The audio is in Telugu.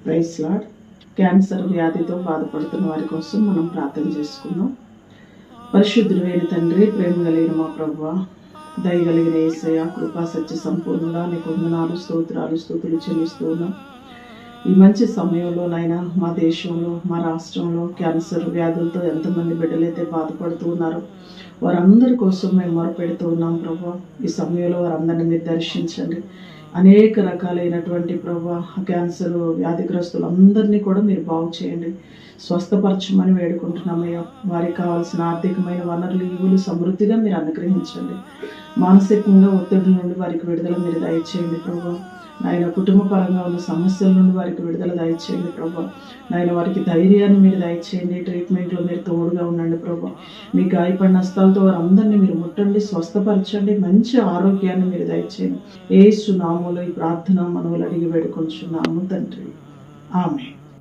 Praise lord. క్యాన్సర్ వ్యాధితో బాధపడుతున్న వారి కోసం మనం ప్రార్థన చేసుకుందాం. పరిశుద్ధుడైన తండ్రి, ప్రేమ కలిగిన మా ప్రభువా, దయగలిగిన యేసయ్య, కృపా సత్య సంపూర్ణుడా, నీకు వందనాలు, స్తోత్రాలు, స్తుతులు చెల్లిస్తూ ఉన్నాం. ఈ మంచి సమయంలో నాయన మా దేశంలో, మా రాష్ట్రంలో క్యాన్సర్ వ్యాధులతో ఎంతమంది బిడ్డలైతే బాధపడుతూ ఉన్నారో వారందరి కోసం మేము మొరపెడుతూ ఉన్నాం ప్రభా. ఈ సమయంలో వారందరినీ మీరు దర్శించండి. అనేక రకాలైనటువంటి ప్రభా క్యాన్సర్ వ్యాధిగ్రస్తులందరినీ కూడా మీరు బాగు చేయండి, స్వస్థపరచమని వేడుకుంటున్నామయ్యా. వారికి కావాల్సిన ఆర్థికమైన వనరులు, ఈవులు సమృద్ధిగా మీరు అనుగ్రహించండి. మానసికంగా ఒత్తిడి నుండి వారికి విడుదల మీరు దయచేయండి ప్రభా. నాయన కుటుంబ పరంగా ఉన్న సమస్యల నుండి వారికి విడుదల దయచేయండి ప్రభా. నాయన వారికి ధైర్యాన్ని మీరు దయచేయండి. ట్రీట్మెంట్లో మీరు తోడుగా ఉండండి ప్రభా. మీ గాయపడిన హస్తాలతో వారందరినీ మీరు ముట్టండి, స్వస్థపరచండి, మంచి ఆరోగ్యాన్ని మీరు దయచేయండి. యేసు నామములో ఈ ప్రార్థన మనవులు అడిగి వేడుకొంచున్నాము తండ్రి. ఆమేన్.